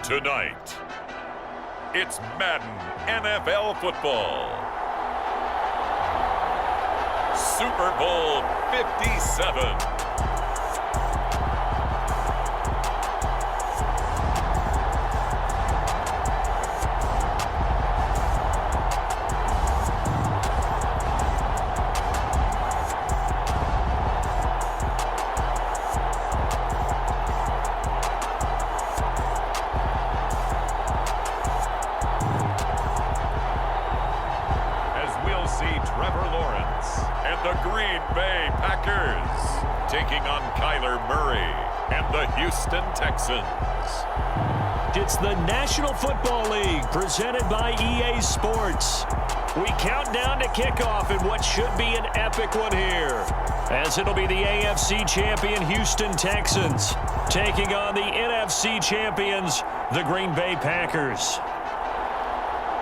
Tonight, it's Madden NFL football. Super Bowl 57. Taking on Kyler Murray and the Houston Texans. It's the National Football League presented by EA Sports. We count down to kickoff in what should be an epic one here, as it'll be the AFC champion Houston Texans taking on the NFC champions, the Green Bay Packers.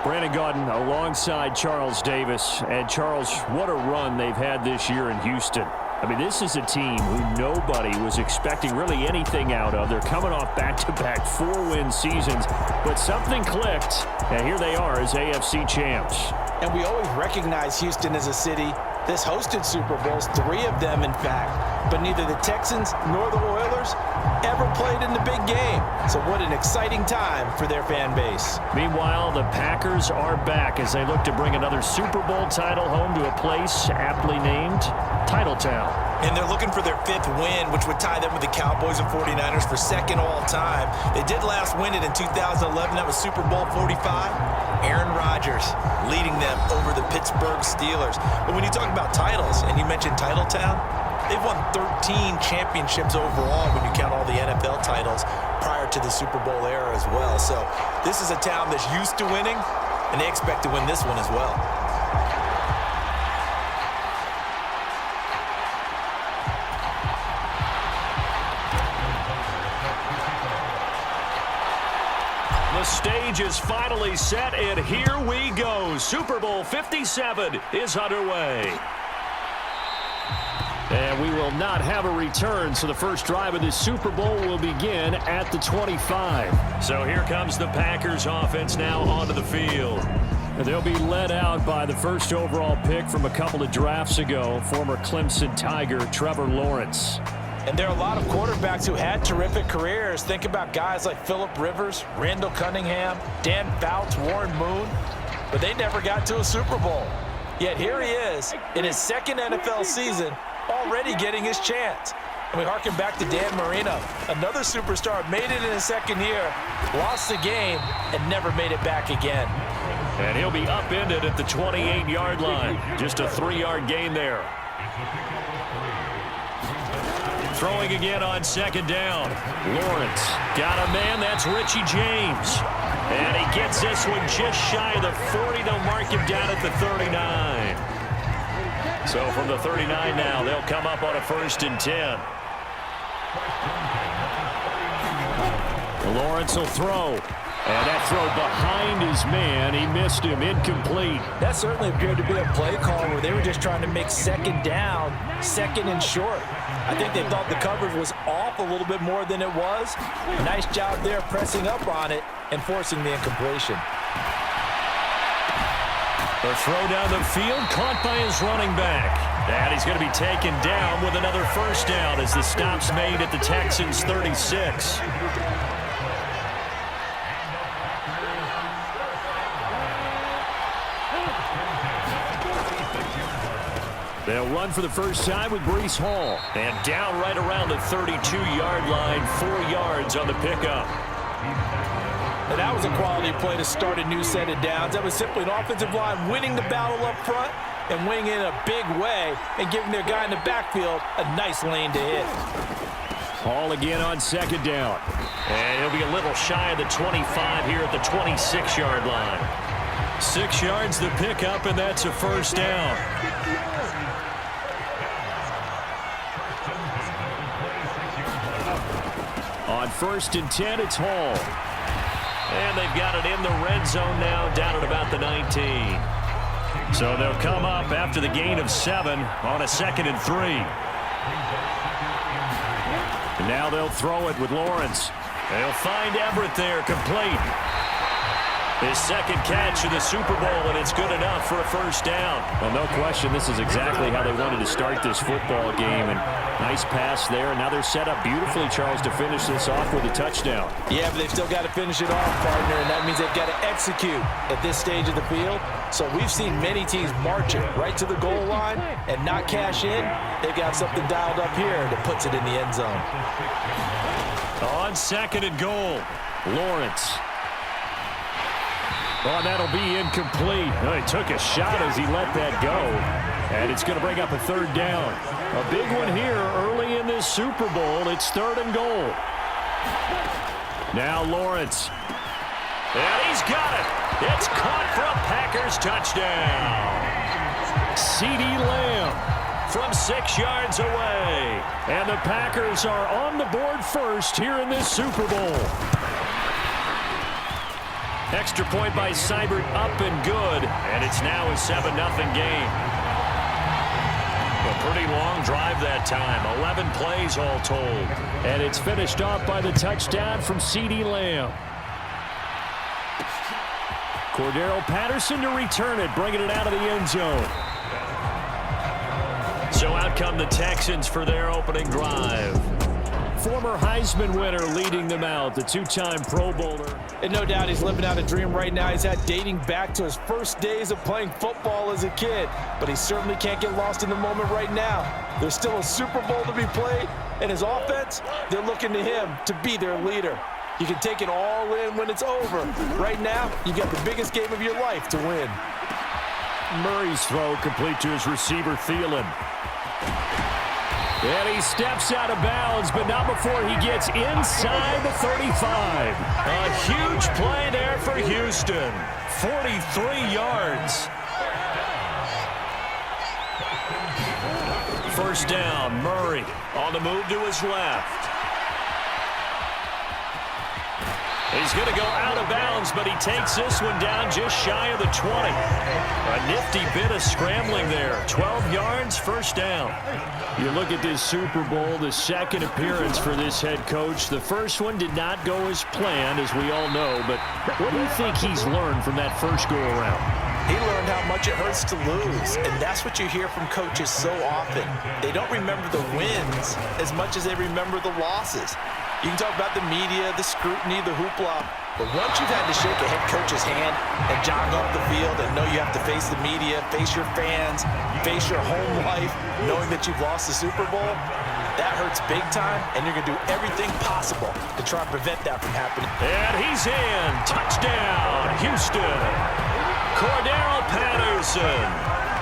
Brandon Gaudin alongside Charles Davis. And Charles, what a run they've had this year in Houston. I mean, this is a team who nobody was expecting really anything out of. They're coming off back-to-back 4-win seasons, but something clicked, and here they are as AFC champs. And we always recognize Houston as a city that's hosted Super Bowls, 3 of them, in fact. But neither the Texans nor the Oilers ever played in the big game. So what an exciting time for their fan base. Meanwhile, the Packers are back as they look to bring another Super Bowl title home to a place aptly named Titletown. And they're looking for their 5th win, which would tie them with the Cowboys and 49ers for 2nd all time. They did last win it in 2011. That was Super Bowl 45. Aaron Rodgers leading them over the Pittsburgh Steelers. But when you talk about titles, and you mentioned Titletown, they've won 13 championships overall when you count all the NFL titles prior to the Super Bowl era as well. So this is a town that's used to winning, and they expect to win this one as well. The stage is finally set, and here we go. Super Bowl 57 is underway. And we will not have a return, so the first drive of this Super Bowl will begin at the 25. So here comes the Packers offense now onto the field. And they'll be led out by the first overall pick from a couple of drafts ago, former Clemson Tiger Trevor Lawrence. And there are a lot of quarterbacks who had terrific careers. Think about guys like Phillip Rivers, Randall Cunningham, Dan Fouts, Warren Moon. But they never got to a Super Bowl. Yet here he is in his 2nd NFL season, already getting his chance. And we harken back to Dan Marino, another superstar, made it in his 2nd year, lost the game, and never made it back again. And he'll be upended at the 28-yard line. Just a 3-yard gain there. Throwing again on 2nd down. Lawrence got a man. That's Richie James. And he gets this one just shy of the 40. They'll mark him down at the 39. So from the 39 now, they'll come up on a 1st and 10. Lawrence will throw. And that throw behind his man, he missed him, incomplete. That certainly appeared to be a play call where they were just trying to make 2nd down, 2nd and short. I think they thought the coverage was off a little bit more than it was. Nice job there pressing up on it and forcing the incompletion. The throw down the field, caught by his running back. And he's going to be taken down with another 1st down as the stop's made at the Texans' 36. They'll run for the first time with Breece Hall. And down right around the 32-yard line, 4 yards on the pickup. And that was a quality play to start a new set of downs. That was simply an offensive line winning the battle up front and winning in a big way and giving their guy in the backfield a nice lane to hit. Hall again on 2nd down. And he'll be a little shy of the 25 here at the 26-yard line. 6 yards the pickup, and that's a 1st down. On 1st and 10, it's Hall. And they've got it in the red zone now, down at about the 19. So they'll come up after the gain of 7 on a 2nd and 3. And now they'll throw it with Lawrence. They'll find Everett there, complete. His second catch of the Super Bowl, and it's good enough for a first down. Well, no question, this is exactly how they wanted to start this football game. And nice pass there, and now they're set up beautifully, Charles, to finish this off with a touchdown. Yeah, but they've still got to finish it off, partner, and that means they've got to execute at this stage of the field. So we've seen many teams marching right to the goal line and not cash in. They've got something dialed up here that puts it in the end zone. On second and goal, Lawrence. Oh, that'll be incomplete. Oh, he took a shot as he let that go. And it's going to bring up a third down. A big one here early in this Super Bowl. It's third and goal. Now Lawrence. And he's got it. It's caught for a Packers touchdown. CeeDee Lamb from 6 yards away. And the Packers are on the board first here in this Super Bowl. Extra point by Seibert, up and good, and it's now a 7-0 game. A pretty long drive that time, 11 plays all told. And it's finished off by the touchdown from CeeDee Lamb. Cordero Patterson to return it, bringing it out of the end zone. So out come the Texans for their opening drive. Former Heisman winner leading them out, the two-time Pro Bowler. And no doubt he's living out a dream right now. He's had dating back to his first days of playing football as a kid. But he certainly can't get lost in the moment right now. There's still a Super Bowl to be played. And his offense, they're looking to him to be their leader. You can take it all in when it's over. Right now, you've got the biggest game of your life to win. Murray's throw complete to his receiver, Thielen. And he steps out of bounds, but not before he gets inside the 35. A huge play there for Houston. 43 yards. First down, Murray on the move to his left. He's going to go out of bounds, but he takes this one down just shy of the 20. A nifty bit of scrambling there. 12 yards, first down. You look at this Super Bowl, the second appearance for this head coach. The first one did not go as planned, as we all know, but what do you think he's learned from that first go-around? He learned how much it hurts to lose, and that's what you hear from coaches so often. They don't remember the wins as much as they remember the losses. You can talk about the media, the scrutiny, the hoopla, but once you've had to shake a head coach's hand and jog off the field and know you have to face the media, face your fans, face your home life, knowing that you've lost the Super Bowl, that hurts big time, and you're going to do everything possible to try and prevent that from happening. And he's in. Touchdown, Houston. Cordero Patterson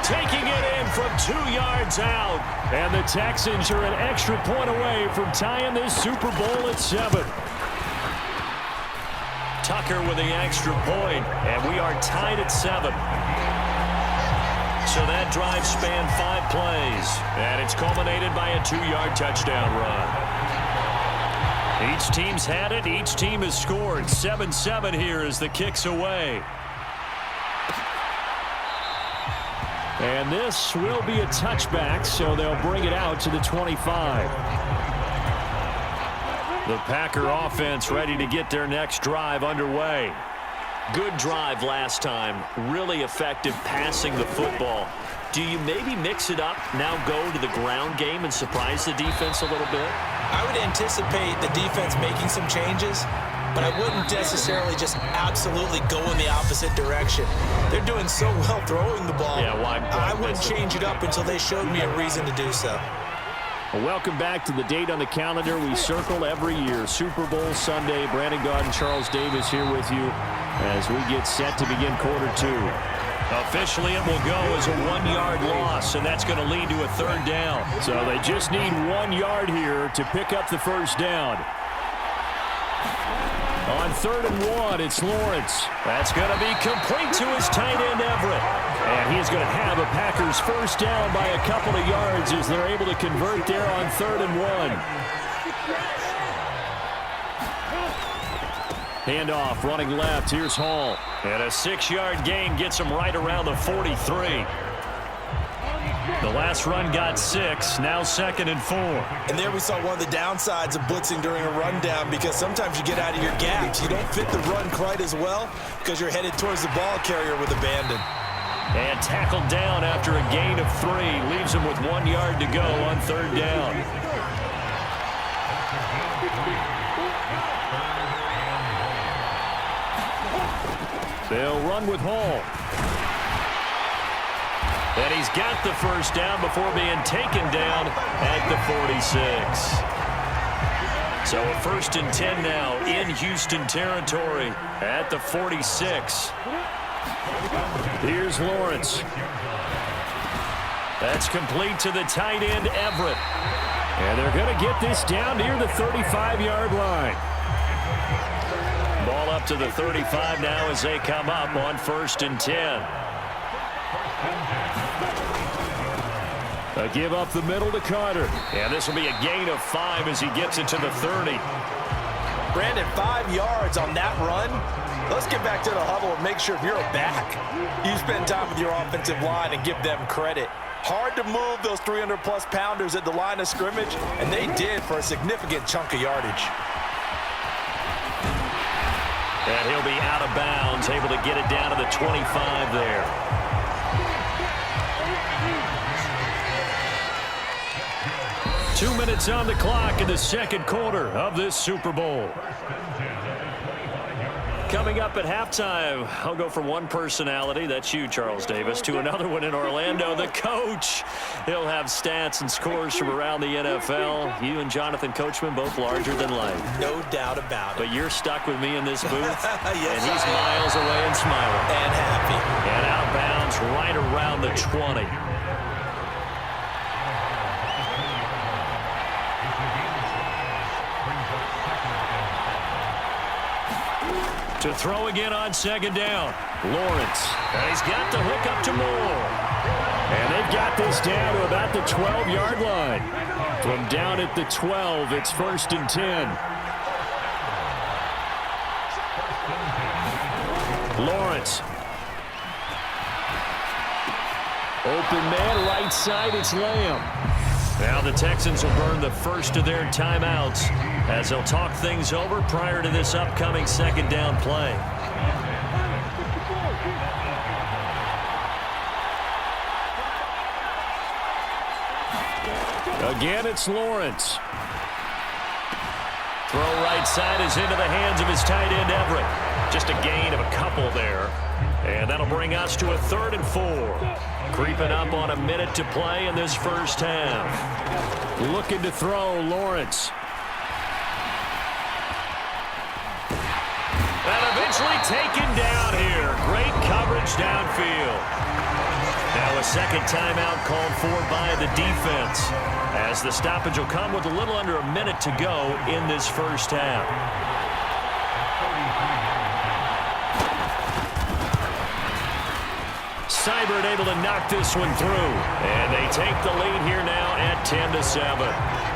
taking it in from 2 yards out. And the Texans are an extra point away from tying this Super Bowl at 7. Tucker with the extra point, and we are tied at 7. So that drive spanned 5 plays, and it's culminated by a 2-yard touchdown run. Each team's had it. Each team has scored. 7-7 here as the kick's away. And this will be a touchback, so they'll bring it out to the 25. The Packer offense ready to get their next drive underway. Good drive last time. Really effective passing the football. Do you maybe mix it up, now go to the ground game and surprise the defense a little bit? I would anticipate the defense making some changes, but I wouldn't necessarily just absolutely go in the opposite direction. They're doing so well throwing the ball. Yeah, why I wouldn't change it up until they showed me a reason to do so. Well, welcome back to the date on the calendar we circle every year. Super Bowl Sunday. Brandon Gaudin, Charles Davis here with you as we get set to begin quarter 2. Officially, it will go as a 1-yard loss, and that's going to lead to a third down. So they just need 1 yard here to pick up the first down. On 3rd and 1, it's Lawrence. That's going to be complete to his tight end, Everett. And he's going to have a Packers first down by a couple of yards as they're able to convert there on 3rd and 1. Handoff running left. Here's Hall. And a 6-yard gain gets him right around the 43. The last run got 6, now 2nd and 4. And there we saw one of the downsides of blitzing during a rundown, because sometimes you get out of your gaps. You don't fit the run quite as well because you're headed towards the ball carrier with abandon. And tackled down after a gain of 3. Leaves him with 1 yard to go on 3rd down. They'll run with Hall. And he's got the first down before being taken down at the 46. So a 1st and 10 now in Houston territory at the 46. Here's Lawrence. That's complete to the tight end, Everett. And they're going to get this down near the 35-yard line. Ball up to the 35 now as they come up on 1st and 10. A give up the middle to Carter. And this will be a gain of 5 as he gets it to the 30. Brandon, 5 yards on that run. Let's get back to the huddle and make sure if you're a back, you spend time with your offensive line and give them credit. Hard to move those 300-plus pounders at the line of scrimmage, and they did for a significant chunk of yardage. And he'll be out of bounds, able to get it down to the 25 there. Two minutes on the clock in the 2nd quarter of this Super Bowl. Coming up at halftime, I'll go from one personality, that's you, Charles Davis, to another one in Orlando, the coach. He'll have stats and scores from around the NFL. You and Jonathan Coachman, both larger than life. No doubt about it. But you're stuck with me in this booth, yes, and he's miles away and smiling. And happy. And out of bounds right around the 20. To throw again on 2nd down. Lawrence. And he's got the hook up to Moore. And they've got this down to about the 12-yard line. From down at the 12, it's 1st and 10. Lawrence. Open man, right side, it's Lamb. Now the Texans will burn the first of their timeouts as they'll talk things over prior to this upcoming 2nd down play. Again, it's Lawrence. Throw right side is into the hands of his tight end, Everett. Just a gain of a couple there. And that'll bring us to a 3rd and 4. Creeping up on a minute to play in this first half. Looking to throw, Lawrence. And eventually taken down here. Great coverage downfield. Now a 2nd timeout called for by the defense, as the stoppage will come with a little under a minute to go in this first half. Seibert able to knock this one through. And they take the lead here now at 10-7.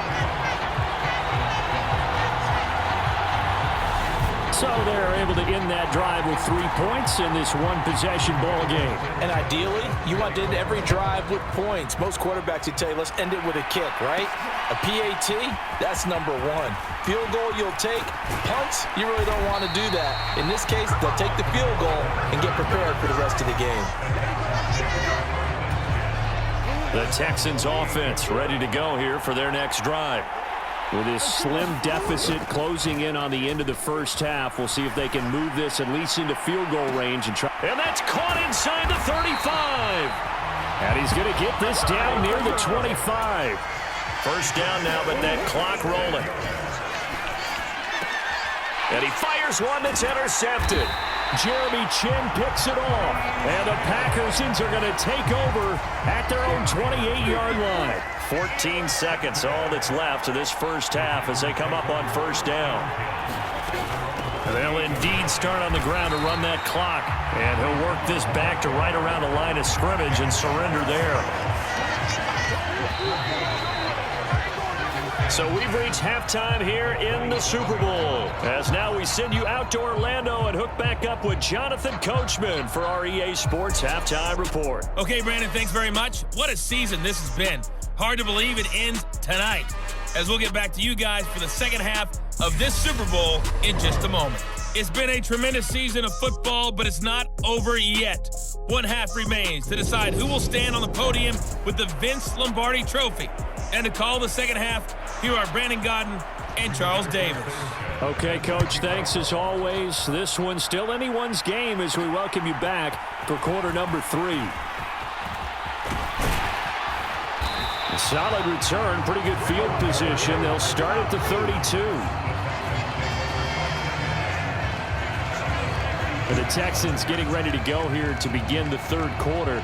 So they're able to end that drive with 3 points in this one-possession ball game. And ideally, you want to end every drive with points. Most quarterbacks would tell you, let's end it with a kick, right? A PAT, that's number 1. Field goal you'll take. Punts, you really don't want to do that. In this case, they'll take the field goal and get prepared for the rest of the game. The Texans offense ready to go here for their next drive. With this slim deficit closing in on the end of the first half, we'll see if they can move this at least into field goal range. And that's caught inside the 35. And he's going to get this down near the 25. First down now, but that clock rolling. And he fires one that's intercepted. Jeremy Chin picks it off. And the Packers are going to take over at their own 28-yard line. 14 seconds, all that's left to this first half as they come up on first down. They'll indeed start on the ground to run that clock. And he'll work this back to right around the line of scrimmage and surrender there. So we've reached halftime here in the Super Bowl. As now we send you out to Orlando and hook back up with Jonathan Coachman for our EA Sports Halftime Report. Okay, Brandon, thanks very much. What a season this has been. Hard to believe it ends tonight, as we'll get back to you guys for the second half of this Super Bowl in just a moment. It's been a tremendous season of football, but it's not over yet. One half remains to decide who will stand on the podium with the Vince Lombardi Trophy. And to call the second half, here are Brandon Godden and Charles Davis. Okay, Coach, thanks as always. This one's still anyone's game as we welcome you back for quarter number 3. A solid return, pretty good field position. They'll start at the 32. And the Texans getting ready to go here to begin the third quarter.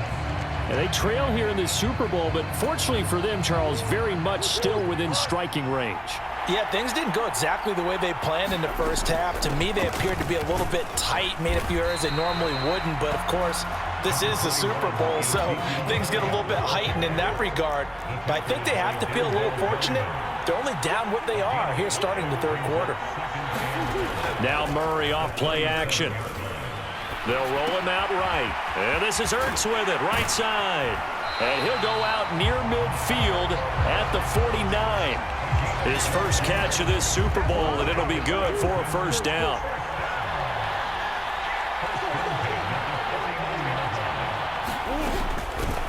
And they trail here in the Super Bowl, but fortunately for them, Charles, very much still within striking range. Yeah, things didn't go exactly the way they planned in the first half. To me, they appeared to be a little bit tight, made a few errors they normally wouldn't. But, of course, this is the Super Bowl, so things get a little bit heightened in that regard. But I think they have to feel a little fortunate. They're only down what they are here starting the third quarter. Now Murray off play action. They'll roll him out right. And this is Ertz with it, right side. And he'll go out near midfield at the 49. His first catch of this Super Bowl, and it'll be good for a first down.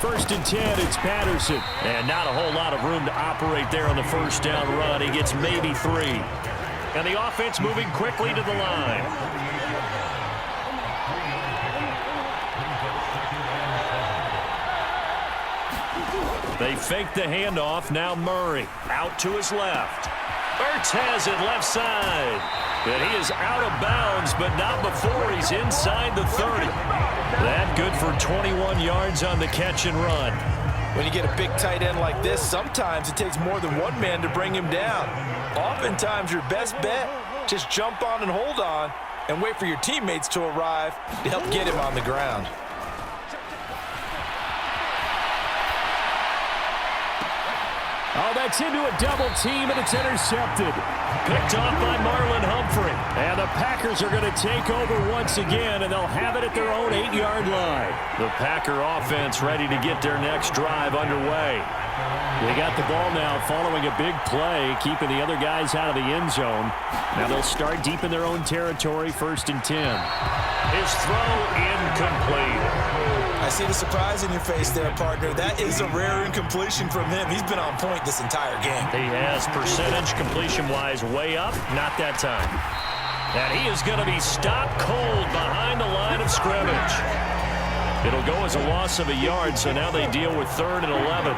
First and 10, it's Patterson. And not a whole lot of room to operate there on the first down run. He gets maybe 3. And the offense moving quickly to the line. They fake the handoff. Now Murray out to his left. Ertz has it left side. And he is out of bounds, but not before he's inside the 30. That good for 21 yards on the catch and run. When you get a big tight end like this, sometimes it takes more than one man to bring him down. Oftentimes, your best bet, just jump on and hold on and wait for your teammates to arrive to help get him on the ground. Oh, that's into a double team, and it's intercepted. Picked off by Marlon Humphrey. And the Packers are going to take over once again, and they'll have it at their own 8-yard line. The Packer offense ready to get their next drive underway. They got the ball now following a big play, keeping the other guys out of the end zone. Now they'll start deep in their own territory, first and 10. His throw incomplete. I see the surprise in your face there, partner. That is a rare incompletion from him. He's been on point this entire game. He has percentage completion-wise way up, not that time. And he is going to be stopped cold behind the line of scrimmage. It'll go as a loss of a yard, so now they deal with 3rd and 11.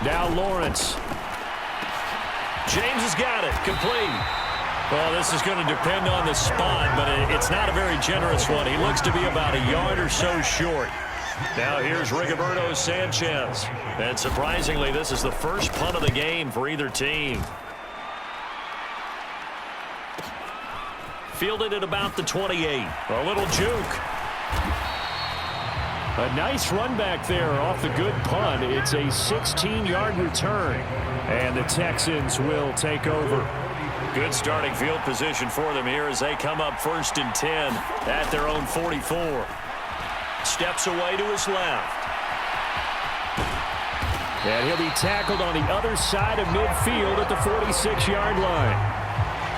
Now Lawrence. James has got it, complete. Well, this is going to depend on the spot, but it's not a very generous one. He looks to be about a yard or so short. Now here's Rigoberto Sanchez. And surprisingly, this is the first punt of the game for either team. Fielded at about the 28. A little juke. A nice run back there off the good punt. It's a 16-yard return. And the Texans will take over. Good starting field position for them here as they come up 1st and 10 at their own 44. Steps away to his left. And he'll be tackled on the other side of midfield at the 46-yard line.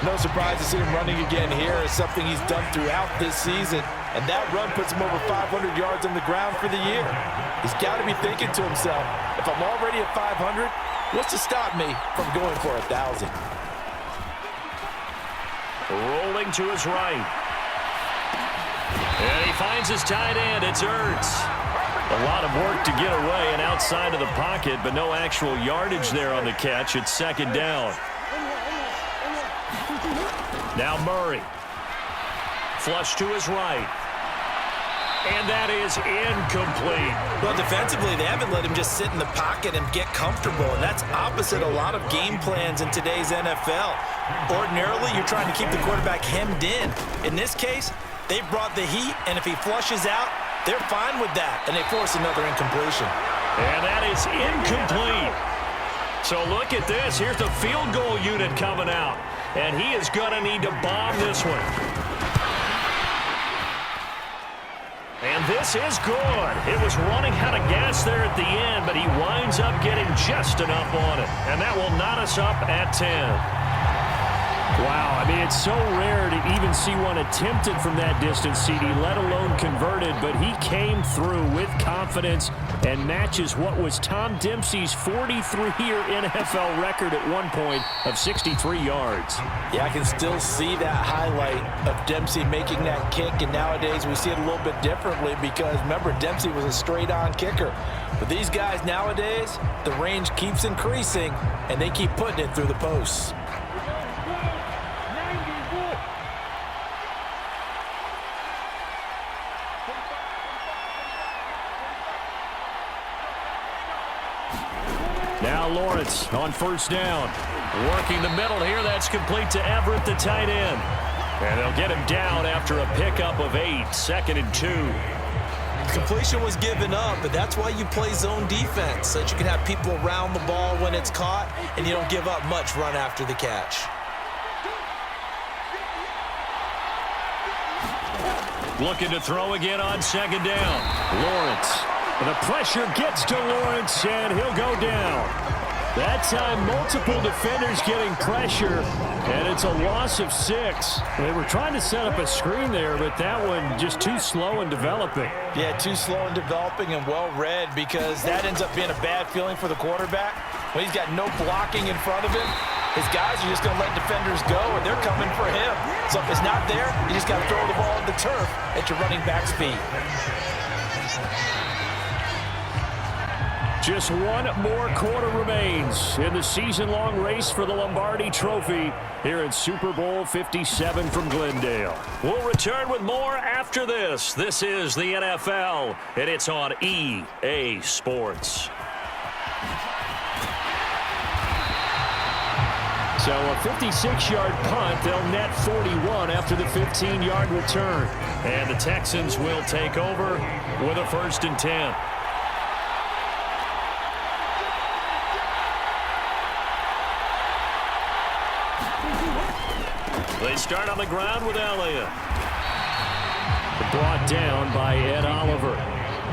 No surprise to see him running again here. It's something he's done throughout this season. And that run puts him over 500 yards on the ground for the year. He's got to be thinking to himself, if I'm already at 500, what's to stop me from going for 1,000? Rolling to his right. And he finds his tight end. It's Ertz. A lot of work to get away and outside of the pocket, but no actual yardage there on the catch. It's 2nd down. Now Murray. Flush to his right. And that is incomplete. Well, defensively, they haven't let him just sit in the pocket and get comfortable, and that's opposite a lot of game plans in today's NFL. Ordinarily, you're trying to keep the quarterback hemmed in. In this case, they brought the heat, and if he flushes out, they're fine with that, and they force another incompletion. And that is incomplete. So look at this. Here's the field goal unit coming out. And he is going to need to bomb this one. And this is good. It was running out of gas there at the end, but he winds up getting just enough on it. And that will knot us up at 10. Wow, I mean, it's so rare to even see one attempted from that distance, CD, let alone converted, but he came through with confidence and matches what was Tom Dempsey's 43-year NFL record at one point of 63 yards. Yeah, I can still see that highlight of Dempsey making that kick, and nowadays we see it a little bit differently because, remember, Dempsey was a straight-on kicker. But these guys nowadays, the range keeps increasing, and they keep putting it through the posts. Now Lawrence on first down. Working the middle here. That's complete to Everett, the tight end. And they'll get him down after a pickup of 8, 2nd and 2. Completion was given up, but that's why you play zone defense, so that you can have people around the ball when it's caught, and you don't give up much run after the catch. Looking to throw again on 2nd down. Lawrence. And the pressure gets to Lawrence, and he'll go down. That time, multiple defenders getting pressure, and it's a loss of 6. They were trying to set up a screen there, but that one just too slow in developing. Yeah, too slow in developing and well read, because that ends up being a bad feeling for the quarterback. When he's got no blocking in front of him, his guys are just going to let defenders go, and they're coming for him. So if it's not there, you just got to throw the ball at the turf at your running back's feet. Just one more quarter remains in the season-long race for the Lombardi Trophy here in Super Bowl 57 from Glendale. We'll return with more after this. This is the NFL, and it's on EA Sports. So a 56-yard punt, they'll net 41 after the 15-yard return. And the Texans will take over with a 1st and 10. They start on the ground with Elliott. Brought down by Ed Oliver.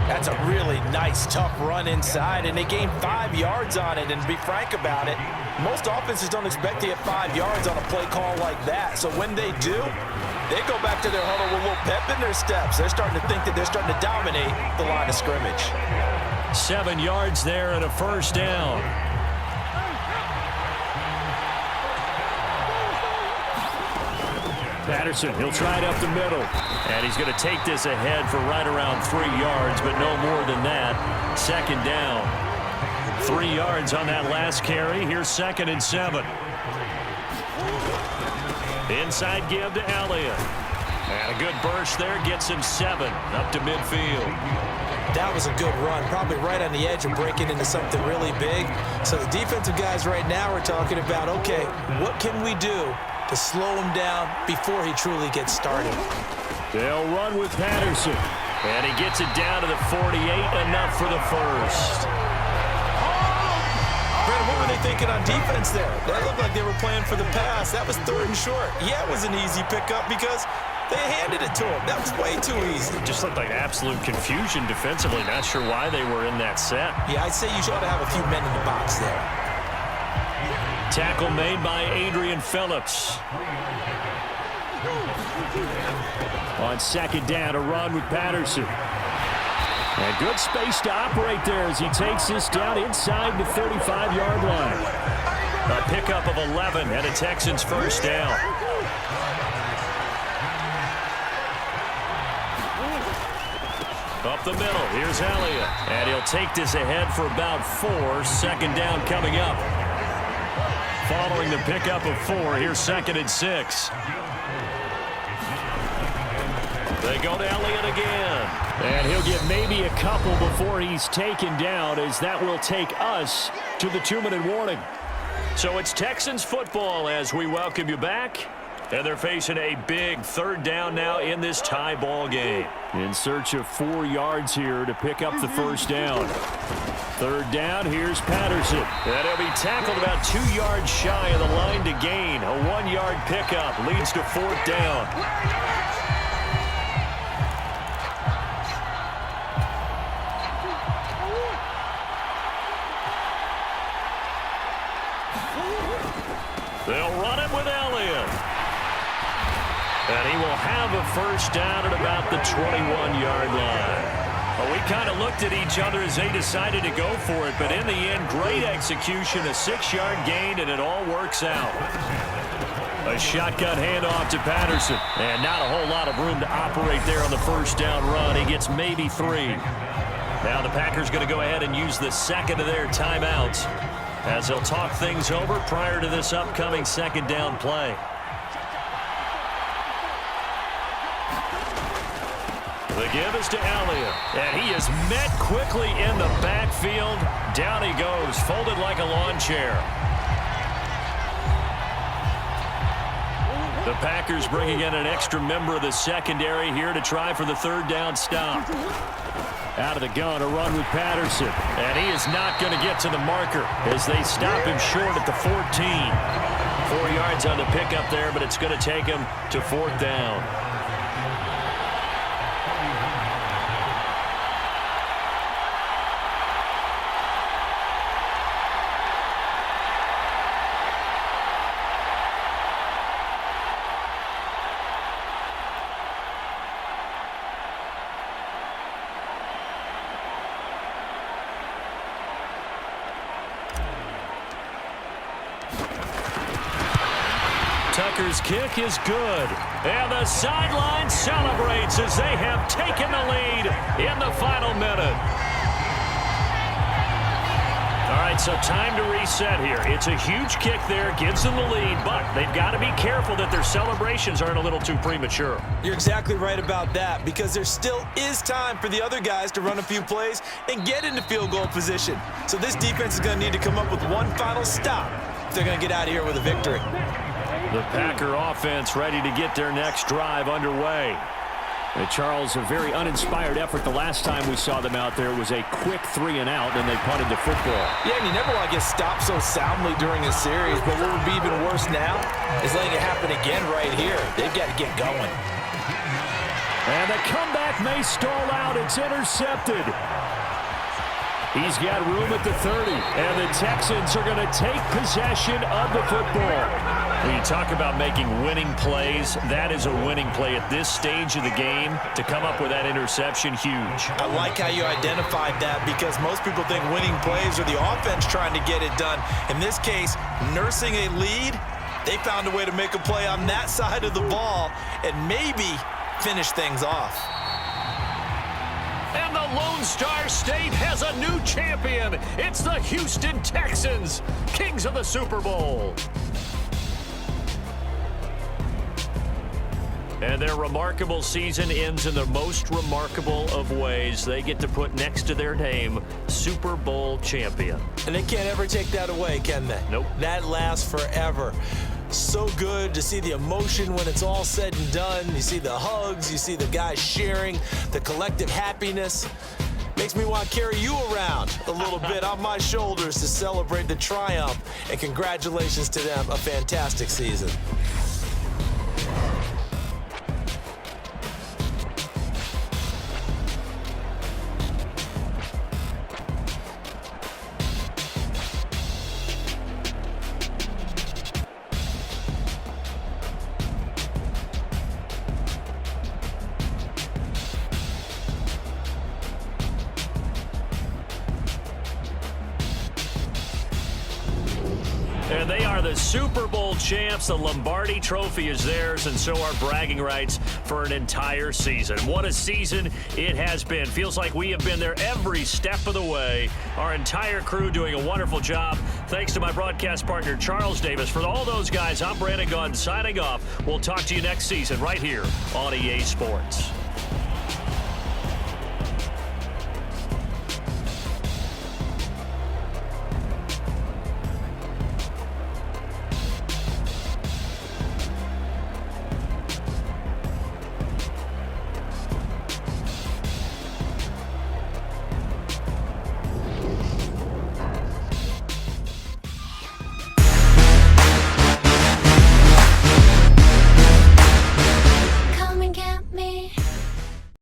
That's a really nice, tough run inside, and they gained 5 yards on it. And to be frank about it, most offenses don't expect to get 5 yards on a play call like that. So when they do, they go back to their huddle with a little pep in their steps. They're starting to think that they're starting to dominate the line of scrimmage. 7 yards there and a 1st down. Patterson, he'll try it up the middle. And he's going to take this ahead for right around 3 yards, but no more than that. 2nd down. 3 yards on that last carry. Here's 2nd and 7. Inside give to Elliott. And a good burst there gets him 7 up to midfield. That was a good run, probably right on the edge of breaking into something really big. So the defensive guys right now are talking about, okay, what can we do to slow him down before he truly gets started? They'll run with Patterson. And he gets it down to the 48, enough for the 1st. Brandon, what were they thinking on defense there? That looked like they were playing for the pass. That was 3rd and short. Yeah, it was an easy pickup because they handed it to him. That was way too easy. It just looked like absolute confusion defensively. Not sure why they were in that set. Yeah, I'd say you ought to have a few men in the box there. Tackle made by Adrian Phillips. On 2nd down, a run with Patterson. And good space to operate there as he takes this down inside the 35-yard line. A pickup of 11 and a Texans 1st down. Up the middle, here's Elliott. And he'll take this ahead for about 4. 2nd down coming up. Following the pickup of 4, here's 2nd and 6. They go to Elliott again. And he'll get maybe a couple before he's taken down, as that will take us to the 2-minute warning. So it's Texans football as we welcome you back. And they're facing a big 3rd down now in this tie ball game. In search of 4 yards here to pick up the 1st down. Third down, here's Patterson. And he'll be tackled about 2 yards shy of the line to gain. A 1-yard pickup leads to fourth down. They'll run it with Elliott. And he will have a first down at about the 21-yard line. Well, we kind of looked at each other as they decided to go for it, but in the end, great execution, a 6-yard gain, and it all works out. A shotgun handoff to Patterson, and not a whole lot of room to operate there on the first down run. He gets maybe 3. Now the Packers going to go ahead and use the second of their timeouts as they'll talk things over prior to this upcoming second down play. The give is to Elliott, and he is met quickly in the backfield. Down he goes, folded like a lawn chair. The Packers bringing in an extra member of the secondary here to try for the third down stop. Out of the gun, a run with Patterson, and he is not going to get to the marker as they stop him short at the 14. 4 yards on the pickup there, but it's going to take him to fourth down. Tucker's kick is good. And the sideline celebrates as they have taken the lead in the final minute. All right, so time to reset here. It's a huge kick there, gives them the lead, but they've got to be careful that their celebrations aren't a little too premature. You're exactly right about that, because there still is time for the other guys to run a few plays and get into field goal position. So this defense is going to need to come up with one final stop if they're going to get out of here with a victory. The Packer offense ready to get their next drive underway. Charles, a very uninspired effort the last time we saw them out there was a quick 3-and-out, and they punted the football. Yeah, and you never want to get stopped so soundly during a series, but what would be even worse now is letting it happen again right here. They've got to get going. And the comeback may stall out. It's intercepted. He's got room at the 30, and the Texans are going to take possession of the football. When you talk about making winning plays, that is a winning play at this stage of the game. To come up with that interception, huge. I like how you identified that, because most people think winning plays are the offense trying to get it done. In this case, nursing a lead, they found a way to make a play on that side of the ball and maybe finish things off. And the Lone Star State has a new champion. It's the Houston Texans, kings of the Super Bowl. And their remarkable season ends in the most remarkable of ways. They get to put next to their name, Super Bowl champion. And they can't ever take that away, can they? Nope. That lasts forever. So good to see the emotion when it's all said and done. You see the hugs, you see the guys sharing, the collective happiness. Makes me want to carry you around a little bit on my shoulders to celebrate the triumph. And congratulations to them, a fantastic season. And they are the Super Bowl champs. The Lombardi Trophy is theirs, and so are bragging rights for an entire season. What a season it has been. Feels like we have been there every step of the way. Our entire crew doing a wonderful job. Thanks to my broadcast partner, Charles Davis. For all those guys, I'm Brandon Gunn signing off. We'll talk to you next season right here on EA Sports.